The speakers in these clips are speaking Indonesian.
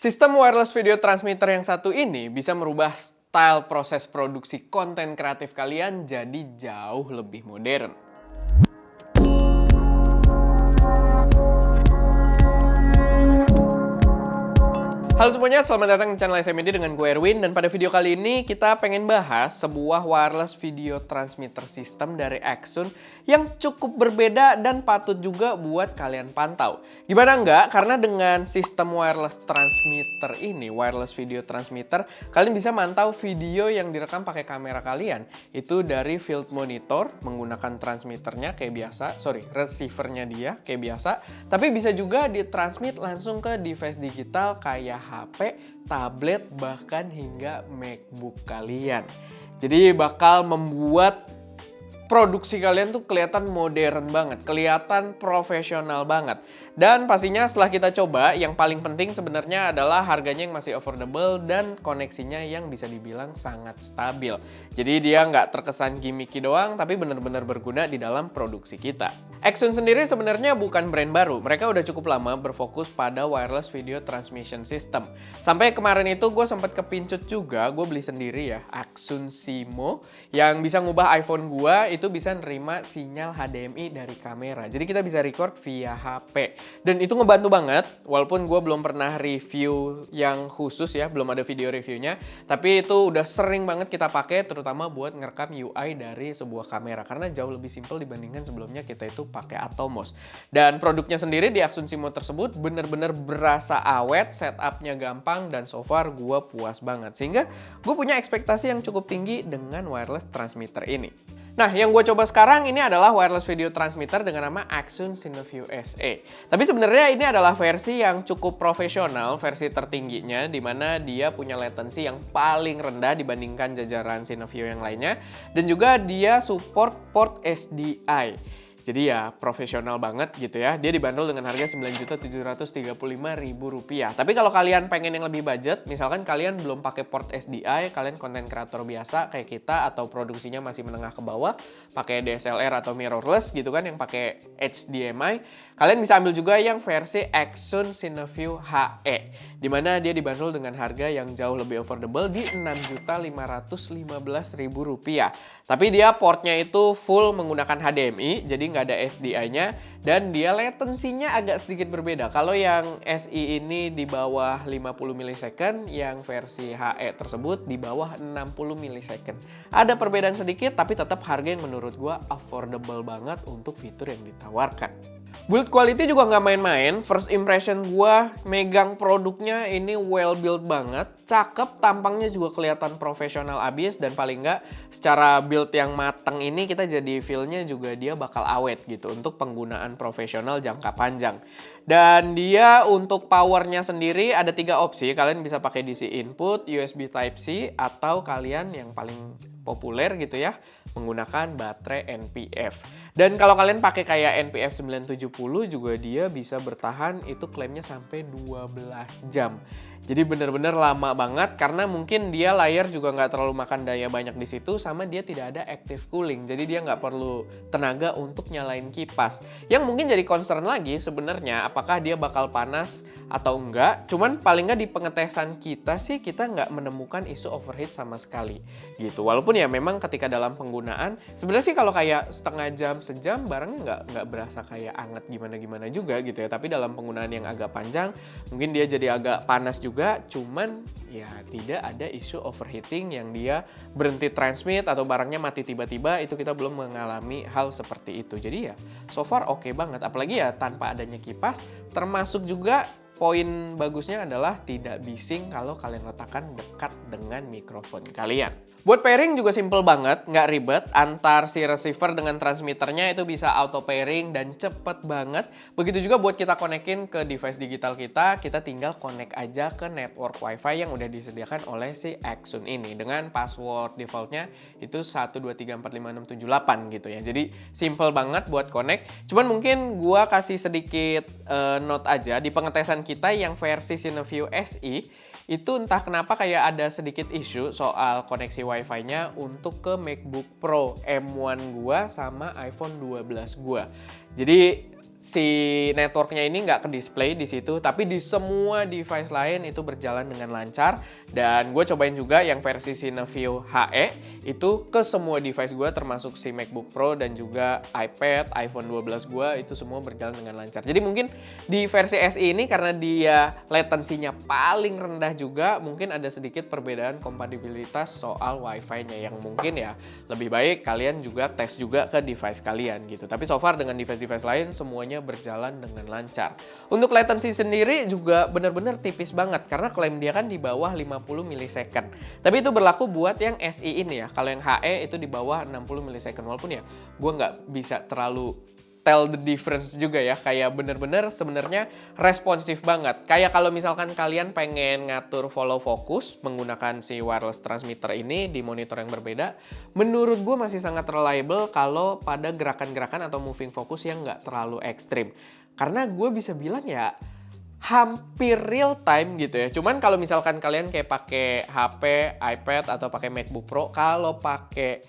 Sistem wireless video transmitter yang satu ini bisa merubah style proses produksi konten kreatif kalian jadi jauh lebih modern. Halo semuanya, selamat datang di channel SMD dengan gue Erwin. Dan pada video kali ini kita pengen bahas sebuah wireless video transmitter system dari Axon yang cukup berbeda dan patut juga buat kalian pantau. Gimana enggak? Karena dengan sistem wireless transmitter ini, wireless video transmitter, kalian bisa mantau video yang direkam pakai kamera kalian. Itu dari field monitor menggunakan transmitternya kayak biasa, receivernya dia kayak biasa. Tapi bisa juga ditransmit langsung ke device digital kayak HP, tablet, bahkan hingga MacBook kalian. Jadi bakal membuat produksi kalian tuh kelihatan modern banget, kelihatan profesional banget. Dan pastinya setelah kita coba, yang paling penting sebenarnya adalah harganya yang masih affordable dan koneksinya yang bisa dibilang sangat stabil. Jadi dia nggak terkesan gimmicky doang, tapi benar-benar berguna di dalam produksi kita. Axon sendiri sebenarnya bukan brand baru. Mereka udah cukup lama berfokus pada wireless video transmission system. Sampai kemarin itu gue sempat kepincut juga, gue beli sendiri ya, Axon Simo, yang bisa ngubah iPhone gue itu bisa nerima sinyal HDMI dari kamera. Jadi kita bisa record via HP. Dan itu ngebantu banget, walaupun gue belum pernah review yang khusus ya, belum ada video reviewnya. Tapi itu udah sering banget kita pakai, terutama buat ngerekam UI dari sebuah kamera. Karena jauh lebih simple dibandingkan sebelumnya kita itu pakai Atomos. Dan produknya sendiri di Axon Simo tersebut bener-bener berasa awet, setupnya gampang, dan so far gue puas banget. Sehingga gue punya ekspektasi yang cukup tinggi dengan wireless transmitter ini. Nah, yang gue coba sekarang ini adalah wireless video transmitter dengan nama Axon Cineview SE. Tapi sebenarnya ini adalah versi yang cukup profesional, versi tertingginya, di mana dia punya latency yang paling rendah dibandingkan jajaran Cineview yang lainnya. Dan juga dia support port SDI. Jadi ya profesional banget gitu ya. Dia dibanderol dengan harga Rp9.735.000. Tapi kalau kalian pengen yang lebih budget, misalkan kalian belum pakai port SDI, kalian konten kreator biasa kayak kita atau produksinya masih menengah ke bawah, pakai DSLR atau mirrorless gitu kan yang pakai HDMI, kalian bisa ambil juga yang versi Axon Cineview HE. Dimana dia dibanderol dengan harga yang jauh lebih affordable di Rp6.515.000. Tapi dia portnya itu full menggunakan HDMI, jadi nggak ada SDI-nya, dan dia latensinya agak sedikit berbeda. Kalau yang SI ini di bawah 50 millisecond, yang versi HE tersebut di bawah 60 millisecond. Ada perbedaan sedikit, tapi tetap harga yang menurut gua affordable banget untuk fitur yang ditawarkan. Build quality juga nggak main-main. First impression gua megang produknya ini well built banget, cakep, tampangnya juga kelihatan profesional abis, dan paling nggak secara build yang mateng ini kita jadi feel-nya juga dia bakal awet gitu untuk penggunaan profesional jangka panjang. Dan dia untuk powernya sendiri ada 3 opsi. Kalian bisa pakai DC input, USB Type-C, atau kalian yang paling populer gitu ya, menggunakan baterai NPF. Dan kalau kalian pakai kayak NPF 970 juga dia bisa bertahan, itu klaimnya sampai 12 jam. Jadi bener-bener lama banget karena mungkin dia layar juga nggak terlalu makan daya banyak di situ, sama dia tidak ada active cooling. Jadi dia nggak perlu tenaga untuk nyalain kipas. Yang mungkin jadi concern lagi sebenarnya apakah dia bakal panas atau enggak. Cuman paling nggak di pengetesan kita sih kita nggak menemukan isu overheat sama sekali gitu. Walaupun ya memang ketika dalam penggunaan sebenarnya sih kalau kayak setengah jam, sejam barangnya nggak berasa kayak anget gimana-gimana juga gitu ya. Tapi dalam penggunaan yang agak panjang mungkin dia jadi agak panas juga. Cuman ya tidak ada isu overheating yang dia berhenti transmit atau barangnya mati tiba-tiba, itu kita belum mengalami hal seperti itu. Jadi ya so far oke banget, apalagi ya tanpa adanya kipas. Termasuk juga poin bagusnya adalah tidak bising kalau kalian letakkan dekat dengan mikrofon kalian. Buat pairing juga simple banget, nggak ribet. Antar si receiver dengan transmitternya itu bisa auto pairing dan cepet banget. Begitu juga buat kita konekin ke device digital kita tinggal connect aja ke network wifi yang udah disediakan oleh si Axon ini. Dengan password defaultnya itu 123456778 gitu ya. Jadi simple banget buat connect. Cuman mungkin gua kasih sedikit note aja, di pengetesan kita yang versi Cineview SE, itu entah kenapa kayak ada sedikit isu soal koneksi Wi-Fi-nya untuk ke MacBook Pro M1 gua sama iPhone 12 gua. Jadi si networknya ini nggak ke display di situ, tapi di semua device lain itu berjalan dengan lancar. Dan gue cobain juga yang versi Cineview HE itu ke semua device gue, termasuk si MacBook Pro dan juga iPad, iPhone 12 gue, itu semua berjalan dengan lancar. Jadi mungkin di versi SE ini karena dia latensinya paling rendah juga, mungkin ada sedikit perbedaan kompatibilitas soal Wi-Fi-nya yang mungkin ya lebih baik kalian juga tes juga ke device kalian gitu. Tapi so far dengan device-device lain semuanya berjalan dengan lancar. Untuk latency sendiri juga benar-benar tipis banget karena klaim dia kan di bawah 50 milisecond. Tapi itu berlaku buat yang SE ini ya. Kalau yang HE itu di bawah 60 milisecond. Walaupun ya gue nggak bisa terlalu tell the difference juga ya. Kayak bener-bener sebenarnya responsif banget. Kayak kalau misalkan kalian pengen ngatur follow focus menggunakan si wireless transmitter ini di monitor yang berbeda, menurut gue masih sangat reliable kalau pada gerakan-gerakan atau moving focus yang nggak terlalu ekstrim. Karena gue bisa bilang ya hampir real time gitu ya. Cuman kalau misalkan kalian kayak pakai HP, iPad atau pakai MacBook Pro, kalau pakai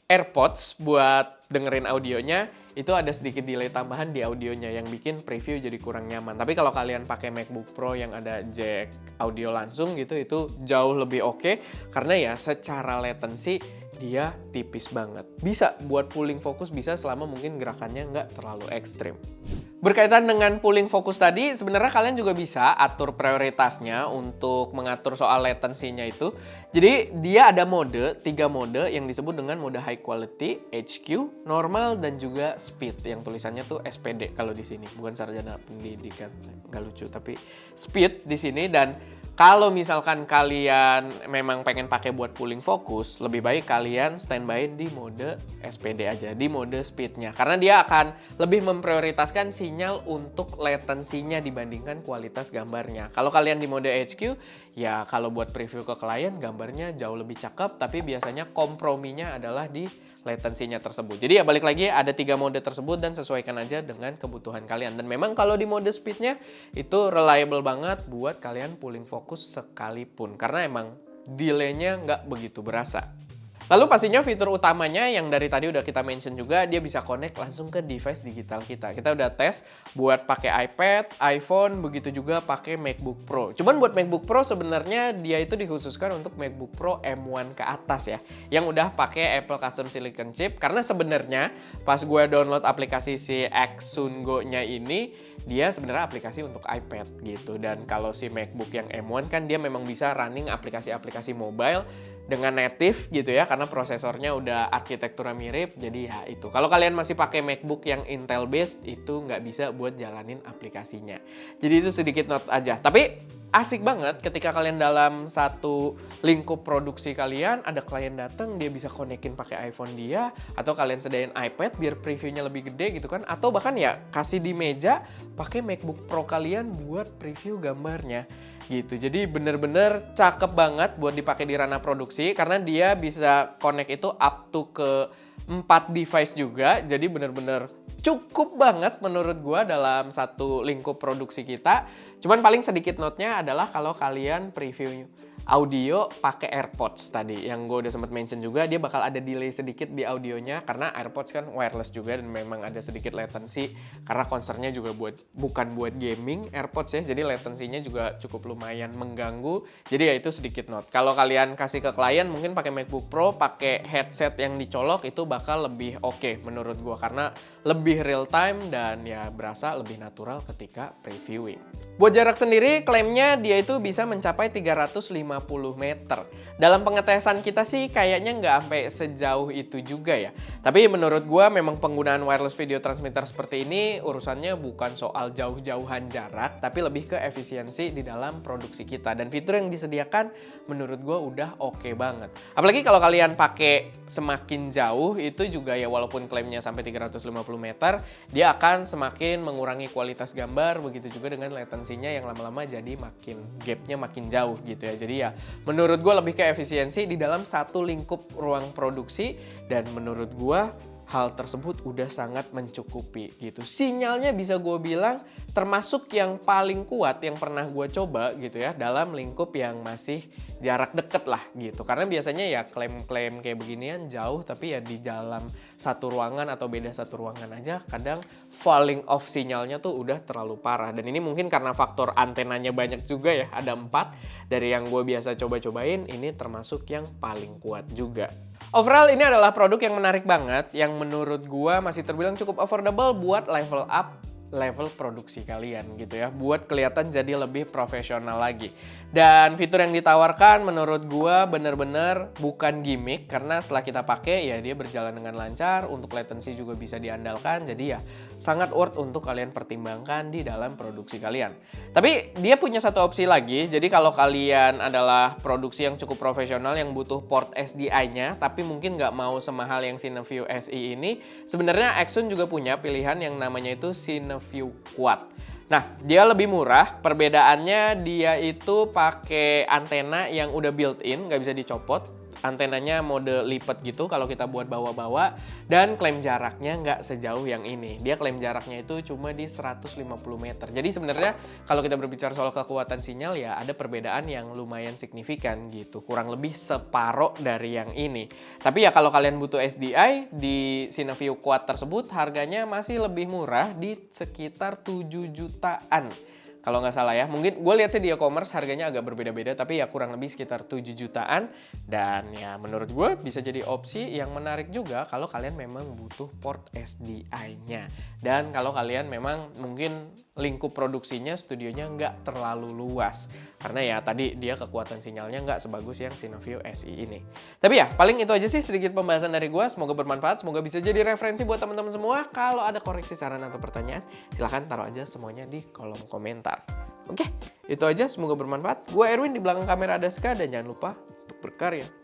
AirPods buat dengerin audionya, itu ada sedikit delay tambahan di audionya yang bikin preview jadi kurang nyaman. Tapi kalau kalian pakai MacBook Pro yang ada jack audio langsung gitu, itu jauh lebih oke karena ya secara latency dia tipis banget. Bisa buat pulling fokus, bisa selama mungkin gerakannya nggak terlalu ekstrim. Berkaitan dengan pulling fokus tadi, sebenarnya kalian juga bisa atur prioritasnya untuk mengatur soal latensinya itu. Jadi dia ada mode, 3 mode yang disebut dengan mode high quality, HQ, normal, dan juga speed. Yang tulisannya tuh SPD kalau di sini, bukan sarjana pendidikan, nggak lucu, tapi speed di sini. Dan kalau misalkan kalian memang pengen pakai buat pulling fokus, lebih baik kalian standby di mode SPD aja, di mode speednya. Karena dia akan lebih memprioritaskan sinyal untuk latensinya dibandingkan kualitas gambarnya. Kalau kalian di mode HQ, ya kalau buat preview ke klien, gambarnya jauh lebih cakep, tapi biasanya komprominya adalah di latensinya tersebut. Jadi ya balik lagi ada 3 mode tersebut dan sesuaikan aja dengan kebutuhan kalian. Dan memang kalau di mode speednya itu reliable banget buat kalian pulling fokus sekalipun. Karena emang delay-nya nggak begitu berasa. Lalu pastinya fitur utamanya yang dari tadi udah kita mention juga, dia bisa connect langsung ke device digital kita. Kita udah tes buat pakai iPad, iPhone, begitu juga pakai MacBook Pro. Cuman buat MacBook Pro sebenarnya dia itu dikhususkan untuk MacBook Pro M1 ke atas ya, yang udah pakai Apple Custom Silicon Chip. Karena sebenarnya pas gue download aplikasi si Xsun Go-nya ini, dia sebenarnya aplikasi untuk iPad gitu. Dan kalau si MacBook yang M1 kan dia memang bisa running aplikasi-aplikasi mobile dengan native gitu ya, karena prosesornya udah arsitekturnya mirip. Jadi ya itu, kalau kalian masih pakai MacBook yang Intel based, itu nggak bisa buat jalanin aplikasinya. Jadi itu sedikit note aja, tapi asik banget ketika kalian dalam satu lingkup produksi kalian, ada klien datang, dia bisa konekin pakai iPhone dia, atau kalian sedain iPad biar previewnya lebih gede gitu kan, atau bahkan ya kasih di meja pakai MacBook Pro kalian buat preview gambarnya gitu. Jadi bener-bener cakep banget buat dipakai di ranah produksi karena dia bisa connect itu up to ke 4 device juga. Jadi bener-bener cukup banget menurut gua dalam satu lingkup produksi kita. Cuman paling sedikit note-nya adalah kalau kalian preview audio pakai AirPods tadi yang gue udah sempat mention juga, dia bakal ada delay sedikit di audionya karena AirPods kan wireless juga dan memang ada sedikit latency karena concernnya juga bukan buat gaming AirPods ya, jadi latensinya juga cukup lumayan mengganggu. Jadi ya itu sedikit note. Kalau kalian kasih ke klien mungkin pakai MacBook Pro pakai headset yang dicolok itu bakal lebih oke menurut gue karena lebih real time dan ya berasa lebih natural ketika previewing. Buat jarak sendiri, klaimnya dia itu bisa mencapai 350 meter. Dalam pengetesan kita sih kayaknya nggak sampai sejauh itu juga ya. Tapi menurut gua memang penggunaan wireless video transmitter seperti ini urusannya bukan soal jauh-jauhan jarak, tapi lebih ke efisiensi di dalam produksi kita. Dan fitur yang disediakan menurut gua udah oke banget. Apalagi kalau kalian pakai semakin jauh, itu juga ya walaupun klaimnya sampai 350 meter, dia akan semakin mengurangi kualitas gambar, begitu juga dengan latensinya yang lama-lama jadi gapnya makin jauh gitu ya. Jadi ya menurut gue lebih ke efisiensi di dalam satu lingkup ruang produksi dan menurut gue hal tersebut udah sangat mencukupi gitu. Sinyalnya bisa gue bilang termasuk yang paling kuat yang pernah gue coba gitu ya dalam lingkup yang masih jarak deket lah gitu. Karena biasanya ya klaim-klaim kayak beginian jauh tapi ya di dalam satu ruangan atau beda satu ruangan aja, kadang falling off sinyalnya tuh udah terlalu parah. Dan ini mungkin karena faktor antenanya banyak juga ya, ada 4. Dari yang gue biasa coba-cobain, ini termasuk yang paling kuat juga. Overall ini adalah produk yang menarik banget, yang menurut gue masih terbilang cukup affordable buat level up level produksi kalian gitu ya, buat kelihatan jadi lebih profesional lagi. Dan fitur yang ditawarkan menurut gua bener-bener bukan gimmick, karena setelah kita pakai ya dia berjalan dengan lancar, untuk latency juga bisa diandalkan, jadi ya sangat worth untuk kalian pertimbangkan di dalam produksi kalian. Tapi dia punya satu opsi lagi, jadi kalau kalian adalah produksi yang cukup profesional yang butuh port SDI-nya, tapi mungkin nggak mau semahal yang Cineview SE ini, sebenarnya Xsun juga punya pilihan yang namanya itu Cineview Quad. Nah, dia lebih murah, perbedaannya dia itu pakai antena yang udah built-in, nggak bisa dicopot. Antenanya mode lipat gitu kalau kita buat bawa-bawa, dan klaim jaraknya nggak sejauh yang ini. Dia klaim jaraknya itu cuma di 150 meter. Jadi sebenarnya kalau kita berbicara soal kekuatan sinyal ya ada perbedaan yang lumayan signifikan gitu. Kurang lebih separuh dari yang ini. Tapi ya kalau kalian butuh SDI, di Cineview Quad tersebut harganya masih lebih murah di sekitar 7 jutaan. Kalau nggak salah ya, mungkin gue lihat sih di e-commerce harganya agak berbeda-beda, tapi ya kurang lebih sekitar 7 jutaan. Dan ya menurut gue bisa jadi opsi yang menarik juga kalau kalian memang butuh port SDI-nya. Dan kalau kalian memang mungkin lingkup produksinya, studionya nggak terlalu luas. Karena ya tadi dia kekuatan sinyalnya nggak sebagus yang Cineview SE ini. Tapi ya paling itu aja sih sedikit pembahasan dari gue. Semoga bermanfaat, semoga bisa jadi referensi buat teman-teman semua. Kalau ada koreksi, saran, atau pertanyaan, silahkan taruh aja semuanya di kolom komentar. Oke, itu aja. Semoga bermanfaat. Gue Erwin, di belakang kamera ada Ska, dan jangan lupa untuk berkarya.